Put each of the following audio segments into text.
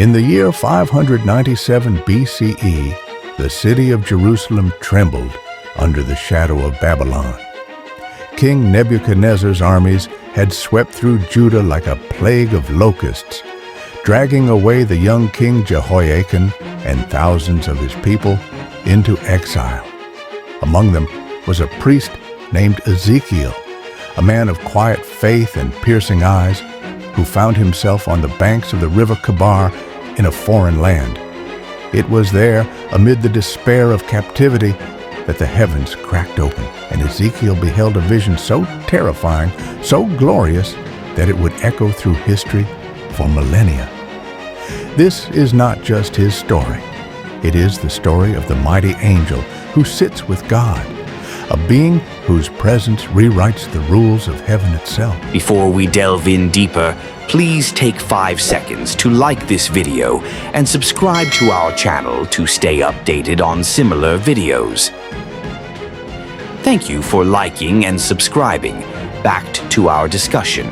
In the year 597 BCE, the city of Jerusalem trembled under the shadow of Babylon. King Nebuchadnezzar's armies had swept through Judah like a plague of locusts, dragging away the young king Jehoiakim and thousands of his people into exile. Among them was a priest named Ezekiel, a man of quiet faith and piercing eyes, who found himself on the banks of the River Kebar in a foreign land. It was there, amid the despair of captivity, that the heavens cracked open, and Ezekiel beheld a vision so terrifying, so glorious, that it would echo through history for millennia. This is not just his story. It is the story of the mighty angel who sits with God, a being whose presence rewrites the rules of heaven itself. Before we delve in deeper, please take 5 seconds to like this video and subscribe to our channel to stay updated on similar videos. Thank you for liking and subscribing. Back to our discussion.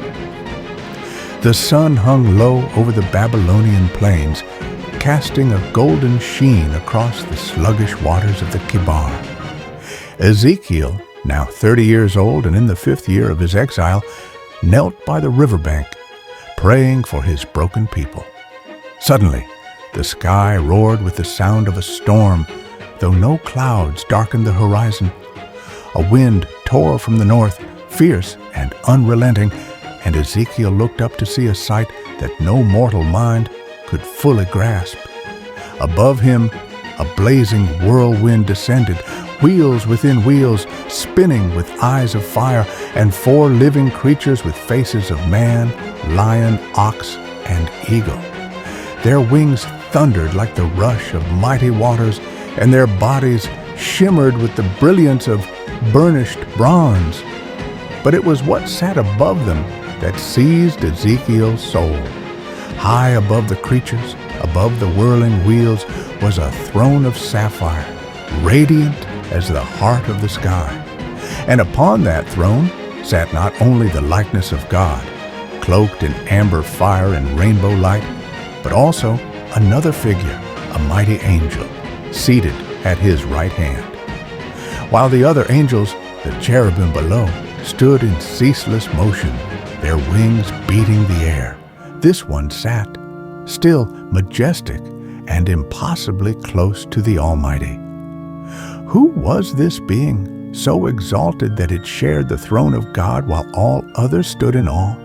The sun hung low over the Babylonian plains, casting a golden sheen across the sluggish waters of the Kebar. Ezekiel, now 30 years old and in the 5th year of his exile, knelt by the riverbank, praying for his broken people. Suddenly, the sky roared with the sound of a storm, though no clouds darkened the horizon. A wind tore from the north, fierce and unrelenting, and Ezekiel looked up to see a sight that no mortal mind could fully grasp. Above him, a blazing whirlwind descended, wheels within wheels, spinning with eyes of fire, and 4 living creatures with faces of man, lion, ox, and eagle. Their wings thundered like the rush of mighty waters, and their bodies shimmered with the brilliance of burnished bronze. But it was what sat above them that seized Ezekiel's soul. High above the creatures, above the whirling wheels, was a throne of sapphire, radiant as the heart of the sky. And upon that throne sat not only the likeness of God, cloaked in amber fire and rainbow light, but also another figure, a mighty angel, seated at his right hand. While the other angels, the cherubim below, stood in ceaseless motion, their wings beating the air. This one sat, still majestic and impossibly close to the Almighty. Who was this being, so exalted that it shared the throne of God while all others stood in awe?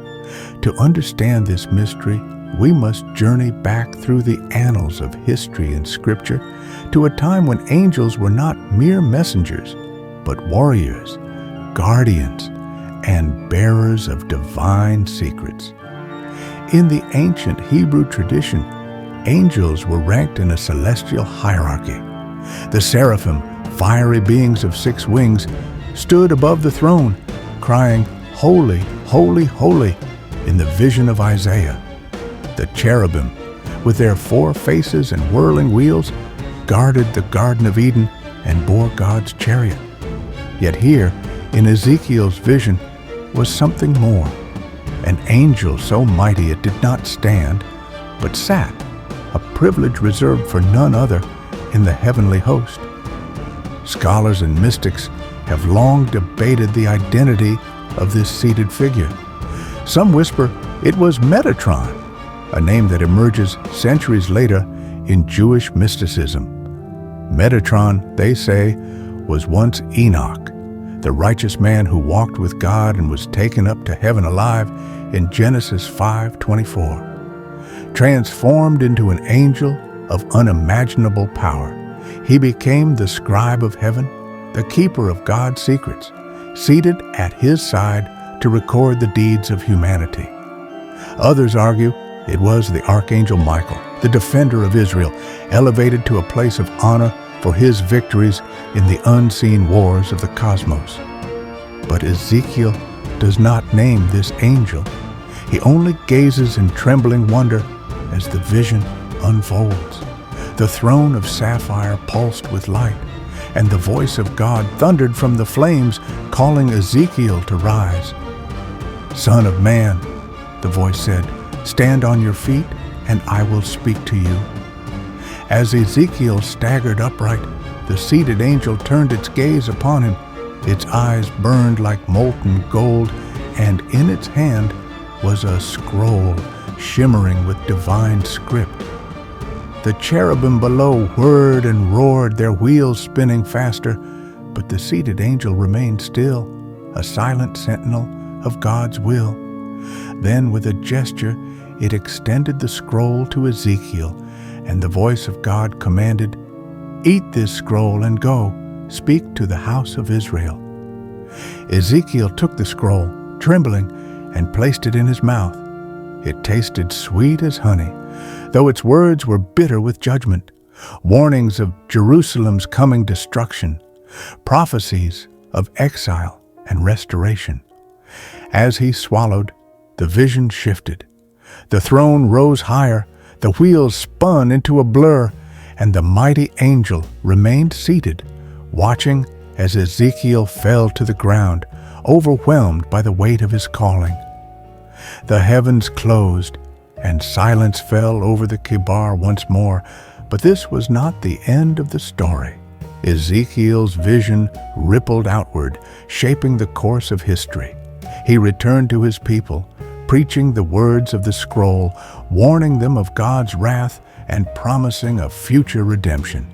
To understand this mystery, we must journey back through the annals of history and scripture to a time when angels were not mere messengers, but warriors, guardians, and bearers of divine secrets. In the ancient Hebrew tradition, angels were ranked in a celestial hierarchy. The seraphim, fiery beings of 6 wings, stood above the throne, crying, "Holy, holy, holy," in the vision of Isaiah. The cherubim, with their 4 faces and whirling wheels, guarded the Garden of Eden and bore God's chariot. Yet here, in Ezekiel's vision, was something more. An angel so mighty it did not stand, but sat, a privilege reserved for none other in the heavenly host. Scholars and mystics have long debated the identity of this seated figure. Some whisper it was Metatron, a name that emerges centuries later in Jewish mysticism. Metatron, they say, was once Enoch, the righteous man who walked with God and was taken up to heaven alive in Genesis 5:24. Transformed into an angel of unimaginable power, he became the scribe of heaven, the keeper of God's secrets, seated at his side to record the deeds of humanity. Others argue it was the archangel Michael, the defender of Israel, elevated to a place of honor for his victories in the unseen wars of the cosmos. But Ezekiel does not name this angel. He only gazes in trembling wonder as the vision unfolds. The throne of sapphire pulsed with light, and the voice of God thundered from the flames, calling Ezekiel to rise. "Son of man," the voice said, "stand on your feet and I will speak to you." As Ezekiel staggered upright, the seated angel turned its gaze upon him. Its eyes burned like molten gold, and in its hand was a scroll shimmering with divine script. The cherubim below whirred and roared, their wheels spinning faster, but the seated angel remained still, a silent sentinel of God's will. Then, with a gesture, it extended the scroll to Ezekiel, and the voice of God commanded, "Eat this scroll and go, speak to the house of Israel." Ezekiel took the scroll, trembling, and placed it in his mouth. It tasted sweet as honey, though its words were bitter with judgment, warnings of Jerusalem's coming destruction, prophecies of exile and restoration. As he swallowed, the vision shifted. The throne rose higher, the wheels spun into a blur, and the mighty angel remained seated, watching as Ezekiel fell to the ground, overwhelmed by the weight of his calling. The heavens closed, and silence fell over the Kebar once more, but this was not the end of the story. Ezekiel's vision rippled outward, shaping the course of history. He returned to his people, preaching the words of the scroll, warning them of God's wrath and promising a future redemption.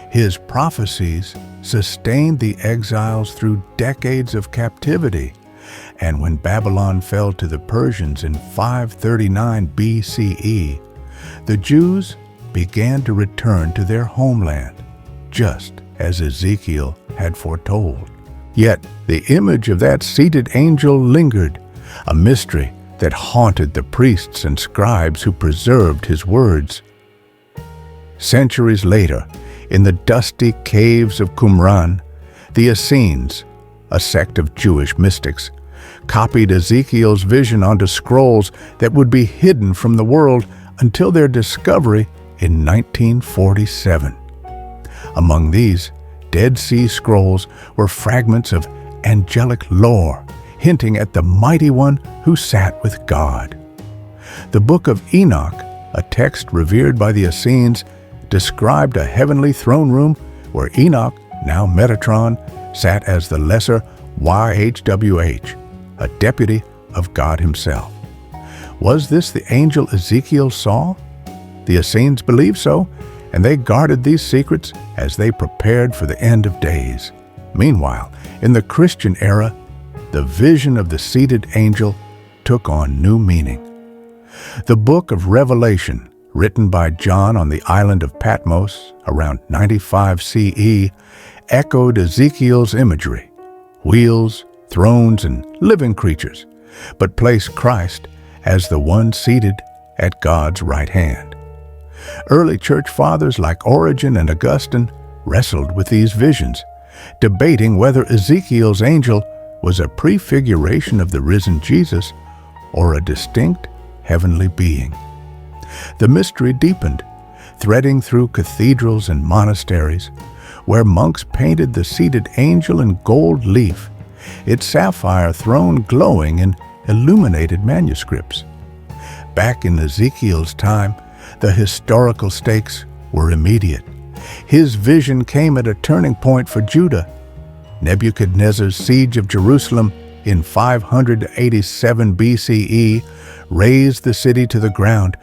His prophecies sustained the exiles through decades of captivity, and when Babylon fell to the Persians in 539 BCE, the Jews began to return to their homeland, just as Ezekiel had foretold. Yet the image of that seated angel lingered, a mystery that haunted the priests and scribes who preserved his words. Centuries later, in the dusty caves of Qumran, the Essenes, a sect of Jewish mystics, copied Ezekiel's vision onto scrolls that would be hidden from the world until their discovery in 1947. Among these, Dead Sea Scrolls were fragments of angelic lore, hinting at the mighty one who sat with God. The Book of Enoch, a text revered by the Essenes, described a heavenly throne room where Enoch, now Metatron, sat as the lesser YHWH, a deputy of God himself. Was this the angel Ezekiel saw? The Essenes believed so, and they guarded these secrets as they prepared for the end of days. Meanwhile, in the Christian era, the vision of the seated angel took on new meaning. The book of Revelation, written by John on the island of Patmos around 95 CE, echoed Ezekiel's imagery: wheels, thrones, and living creatures, but placed Christ as the one seated at God's right hand. Early church fathers like Origen and Augustine wrestled with these visions, debating whether Ezekiel's angel was a prefiguration of the risen Jesus or a distinct heavenly being. The mystery deepened, threading through cathedrals and monasteries, where monks painted the seated angel in gold leaf, its sapphire throne glowing in illuminated manuscripts. Back in Ezekiel's time, the historical stakes were immediate. His vision came at a turning point for Judah. Nebuchadnezzar's siege of Jerusalem in 587 BCE razed the city to the ground,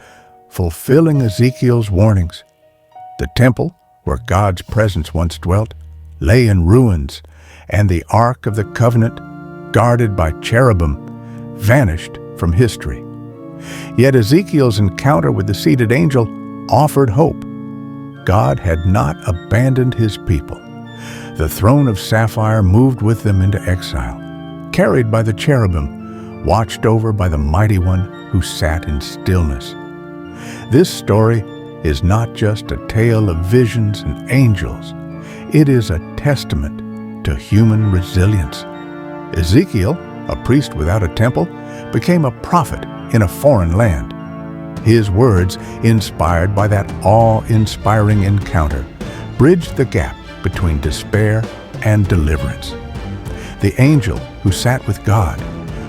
fulfilling Ezekiel's warnings. The temple, where God's presence once dwelt, lay in ruins, and the Ark of the Covenant, guarded by cherubim, vanished from history. Yet Ezekiel's encounter with the seated angel offered hope. God had not abandoned his people. The throne of sapphire moved with them into exile, carried by the cherubim, watched over by the mighty one who sat in stillness. This story is not just a tale of visions and angels. It is a testament to human resilience. Ezekiel, a priest without a temple, became a prophet in a foreign land. His words, inspired by that awe-inspiring encounter, bridged the gap between despair and deliverance. The angel who sat with God,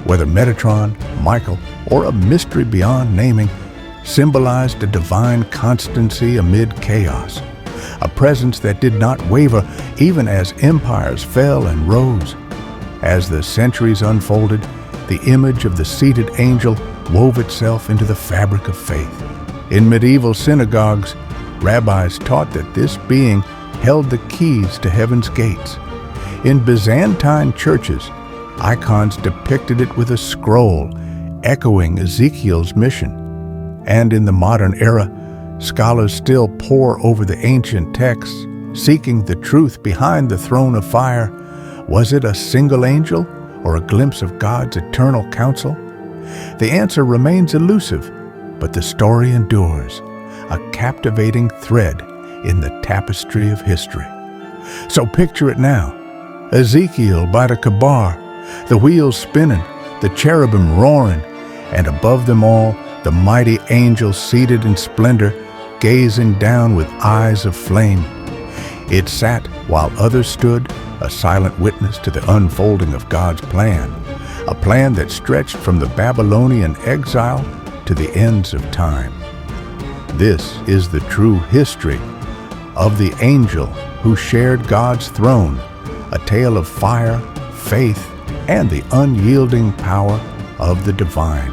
whether Metatron, Michael, or a mystery beyond naming, symbolized a divine constancy amid chaos, a presence that did not waver even as empires fell and rose. As the centuries unfolded, the image of the seated angel wove itself into the fabric of faith. In medieval synagogues, rabbis taught that this being held the keys to heaven's gates. In Byzantine churches, icons depicted it with a scroll, echoing Ezekiel's mission. And in the modern era, scholars still pore over the ancient texts, seeking the truth behind the throne of fire. Was it a single angel or a glimpse of God's eternal counsel? The answer remains elusive, but the story endures, a captivating thread in the tapestry of history. So picture it now. Ezekiel by the Kebar, the wheels spinning, the cherubim roaring, and above them all, the mighty angel seated in splendor, gazing down with eyes of flame. It sat while others stood, a silent witness to the unfolding of God's plan, a plan that stretched from the Babylonian exile to the ends of time. This is the true history of the angel who shared God's throne, a tale of fire, faith, and the unyielding power of the divine.